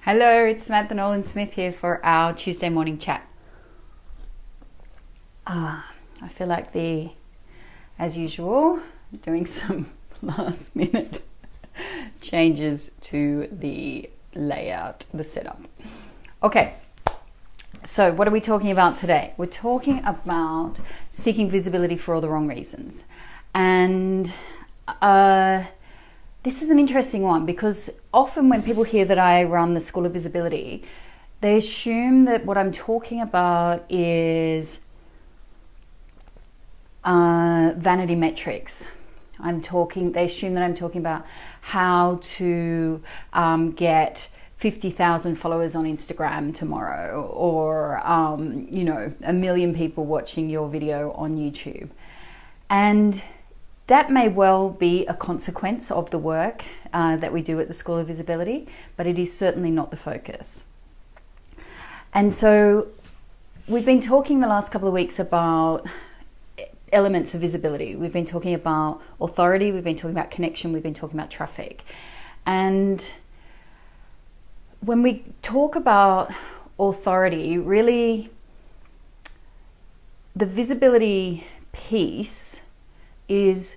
Hello, it's Samantha Nolan-Smith here for our Tuesday morning chat. I feel like as usual, doing some last minute changes to the layout, the setup. Okay, so what are we talking about today? We're talking about seeking visibility for all the wrong reasons. And this is an interesting one because often when people hear that I run the School of Visibility, they assume that what I'm talking about is vanity metrics. They assume that I'm talking about how to get 50,000 followers on Instagram tomorrow, or a million people watching your video on YouTube. And that may well be a consequence of the work that we do at the School of Visibility, but it is certainly not the focus. And so we've been talking the last couple of weeks about elements of visibility. We've been talking about authority, we've been talking about connection, we've been talking about traffic. And when we talk about authority, really the visibility piece is,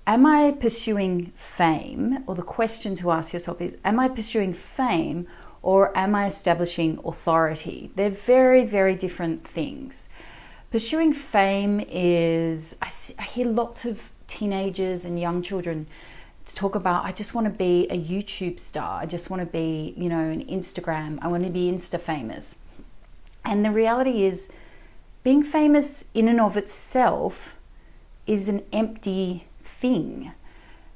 am I pursuing fame? Or the question to ask yourself is, am I pursuing fame or am I establishing authority? They're very, very different things. Pursuing fame is, I hear lots of teenagers and young children talk about, I just want to be a YouTube star. I just want to be, an Instagram. I want to be Insta famous. And the reality is, being famous in and of itself is an empty thing.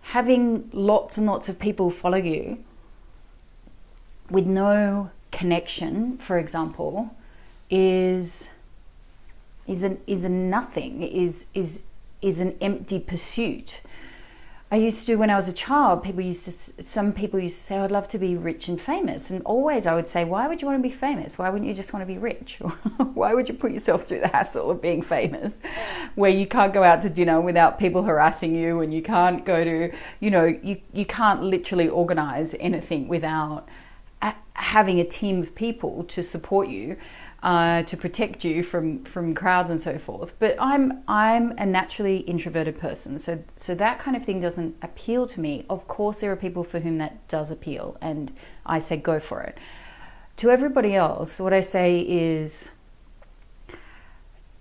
Having lots and lots of people follow you with no connection, for example, is a nothing, is an empty pursuit. I used to, when I was a child, some people used to say, I'd love to be rich and famous. And always I would say, why would you want to be famous? Why wouldn't you just want to be rich? Why would you put yourself through the hassle of being famous, where you can't go out to dinner without people harassing you, and you can't go to, you can't literally organize anything without having a team of people to support you, to protect you from crowds and so forth. But I'm a naturally introverted person, so that kind of thing doesn't appeal to me. Of course, there are people for whom that does appeal, and I say go for it. To everybody else, what I say is,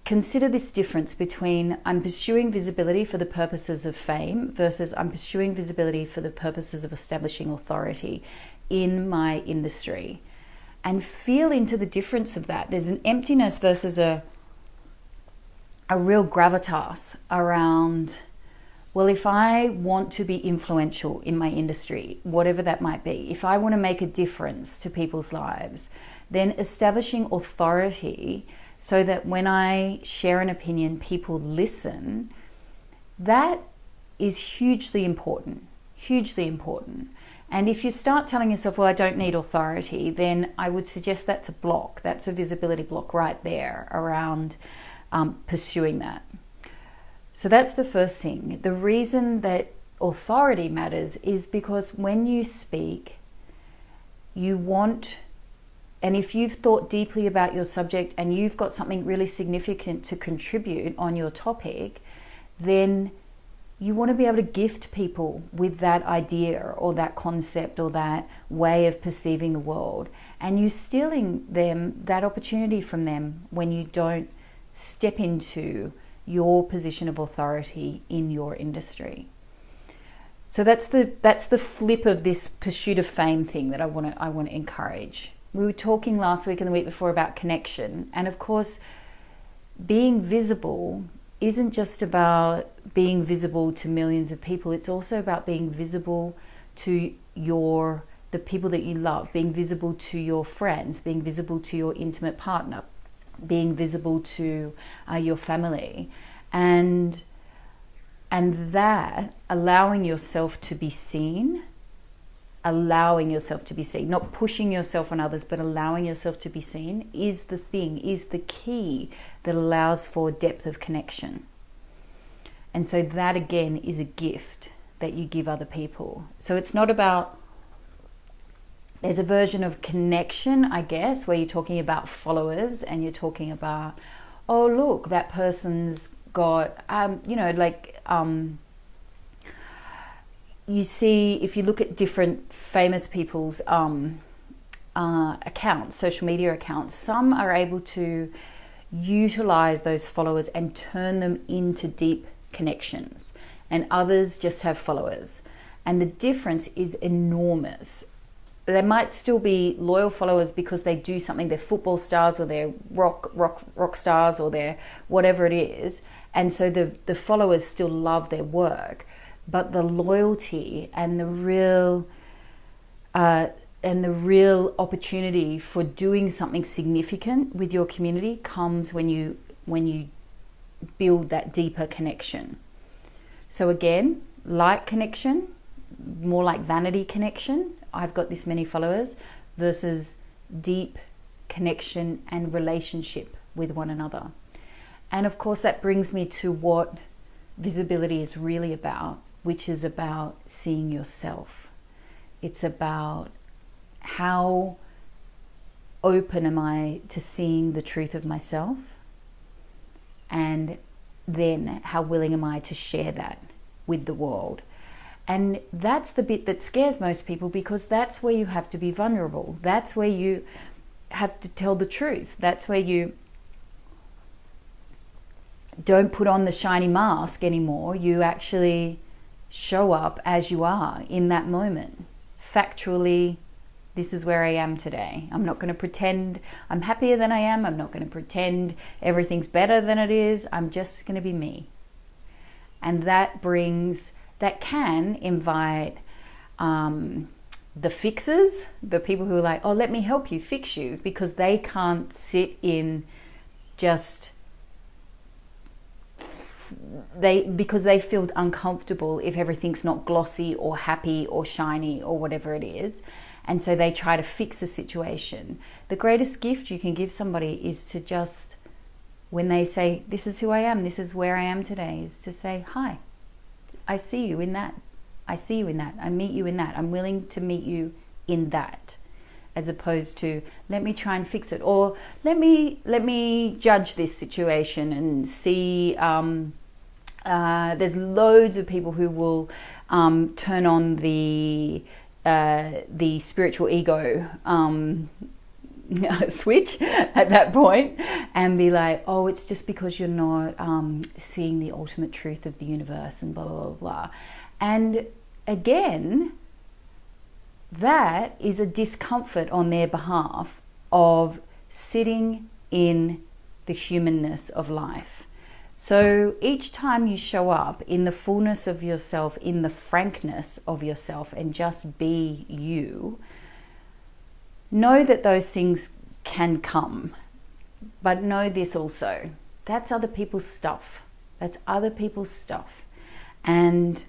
consider this difference between I'm pursuing visibility for the purposes of fame versus I'm pursuing visibility for the purposes of establishing authority in my industry. And feel into the difference of that. There's an emptiness versus a real gravitas around, well, if I want to be influential in my industry, whatever that might be, if I want to make a difference to people's lives, then establishing authority so that when I share an opinion, people listen, that is hugely important, hugely important. And if you start telling yourself, well, I don't need authority, then I would suggest that's a block. That's a visibility block right there around pursuing that. So that's the first thing. The reason that authority matters is because when you speak, you want, and if you've thought deeply about your subject and you've got something really significant to contribute on your topic, then you want to be able to gift people with that idea or that concept or that way of perceiving the world. And you're stealing them that opportunity from them when you don't step into your position of authority in your industry. So that's the flip of this pursuit of fame thing that I want to encourage. We were talking last week and the week before about connection, and of course, being visible isn't just about being visible to millions of people. It's also about being visible to the people that you love, being visible to your friends, being visible to your intimate partner, being visible to your family, and that allowing yourself to be seen, not pushing yourself on others, but allowing yourself to be seen is the key that allows for depth of connection. And so that again is a gift that you give other people. So it's not about there's a version of connection, I guess, where you're talking about followers and you're talking about, oh, look, that person's got, you see, if you look at different famous people's accounts, social media accounts, some are able to utilize those followers and turn them into deep connections, and others just have followers. And the difference is enormous. They might still be loyal followers because they do something, they're football stars or they're rock stars or they're whatever it is. And so the followers still love their work, but the loyalty and the real opportunity for doing something significant with your community comes when you build that deeper connection. So again, like connection, more like vanity connection, I've got this many followers, versus deep connection and relationship with one another. And of course that brings me to what visibility is really about, which is about seeing yourself. It's about how open am I to seeing the truth of myself, and then how willing am I to share that with the world. And that's the bit that scares most people, because that's where you have to be vulnerable. That's where you have to tell the truth. That's where you don't put on the shiny mask anymore. You actually show up as you are in that moment. Factually, this is where I am today. I'm not going to pretend I'm happier than I am. I'm not going to pretend everything's better than it is. I'm just going to be me. And that can invite the fixers, the people who are like, oh, let me help you, fix you, because they can't sit in because they feel uncomfortable if everything's not glossy or happy or shiny or whatever it is. And so they try to fix a situation. The greatest gift you can give somebody is to just, when they say, this is who I am, this is where I am today, is to say, hi, I see you in that. I see you in that. I meet you in that. I'm willing to meet you in that. As opposed to, let me try and fix it. Or let me judge this situation and see, there's loads of people who will turn on the spiritual ego switch at that point and be like, oh, it's just because you're not seeing the ultimate truth of the universe and blah, blah, blah, blah. And again, that is a discomfort on their behalf of sitting in the humanness of life. So each time you show up in the fullness of yourself, in the frankness of yourself, and just be you, know that those things can come. But know this also, that's other people's stuff. That's other people's stuff. And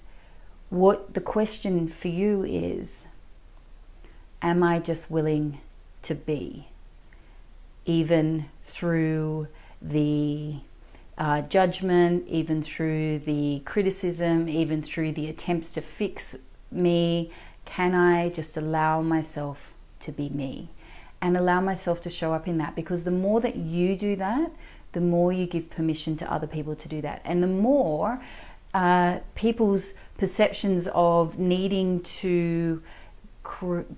what the question for you is, am I just willing to be? Even through the judgment, even through the criticism, even through the attempts to fix me, can I just allow myself to be me and allow myself to show up in that? Because the more that you do that, the more you give permission to other people to do that. And the more people's perceptions of needing to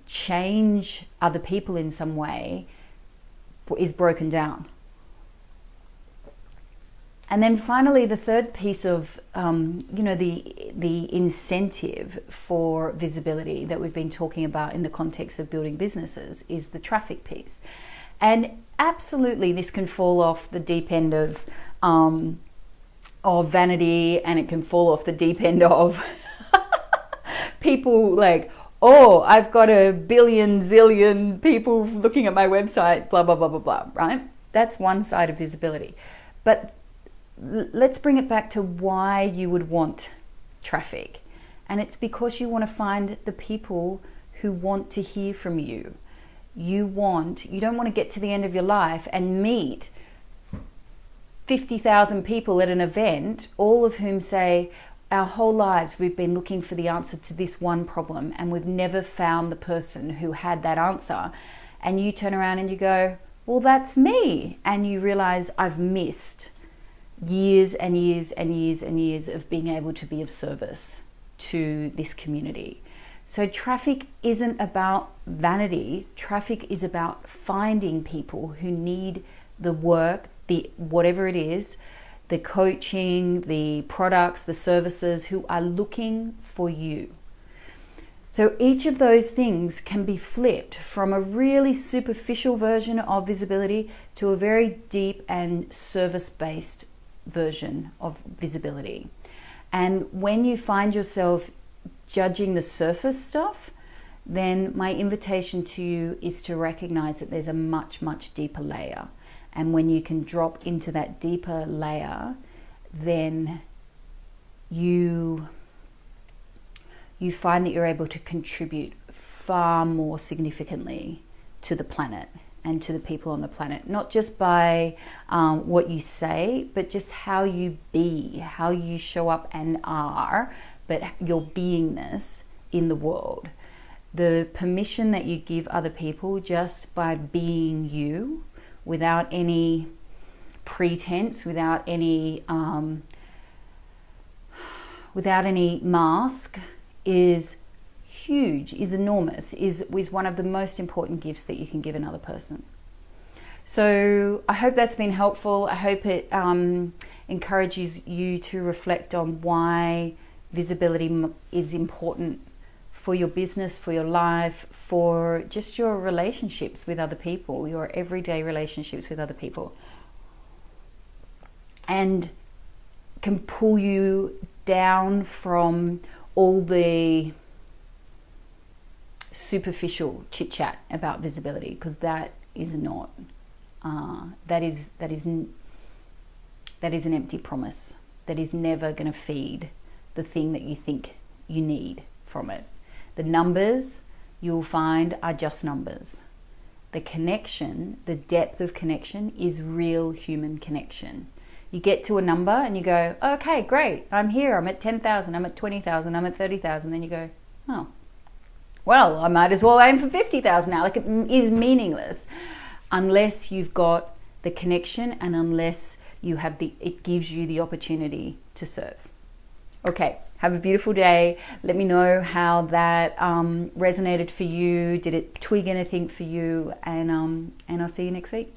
change other people in some way is broken down. And then finally, the third piece of, the incentive for visibility that we've been talking about in the context of building businesses is the traffic piece. And absolutely, this can fall off the deep end of vanity, and it can fall off the deep end of people like, oh, I've got a billion, zillion people looking at my website, blah, blah, blah, blah, blah, right? That's one side of visibility. But let's bring it back to why you would want traffic. And it's because you want to find the people who want to hear from you. You don't want to get to the end of your life and meet 50,000 people at an event, all of whom say, our whole lives we've been looking for the answer to this one problem, and we've never found the person who had that answer. And you turn around and you go, well, that's me. And you realize I've missed years and years and years and years of being able to be of service to this community. So traffic isn't about vanity. Traffic is about finding people who need the work, the whatever it is, the coaching, the products, the services, who are looking for you. So each of those things can be flipped from a really superficial version of visibility to a very deep and service-based version of visibility. And when you find yourself judging the surface stuff, then my invitation to you is to recognize that there's a much, much deeper layer. And when you can drop into that deeper layer, then you find that you're able to contribute far more significantly to the planet and to the people on the planet, not just by what you say, but just how you be, how you show up and are, but your beingness in the world. The permission that you give other people just by being you, without any pretense, without any mask, is huge, is enormous, is one of the most important gifts that you can give another person. So I hope that's been helpful. I hope it encourages you to reflect on why visibility is important for your business, for your life, for just your relationships with other people, your everyday relationships with other people, and can pull you down from all the superficial chit chat about visibility, because that is not that is an empty promise that is never going to feed the thing that you think you need from it. The numbers you'll find are just numbers. The connection, the depth of connection, is real human connection. You get to a number and you go, okay, great, I'm here, I'm at 10,000, I'm at 20,000, I'm at 30,000. Then you go, oh, well, I might as well aim for 50,000 now. Like, it is meaningless unless you've got the connection and unless you have it gives you the opportunity to serve. Okay, have a beautiful day. Let me know how that resonated for you. Did it twig anything for you? And I'll see you next week.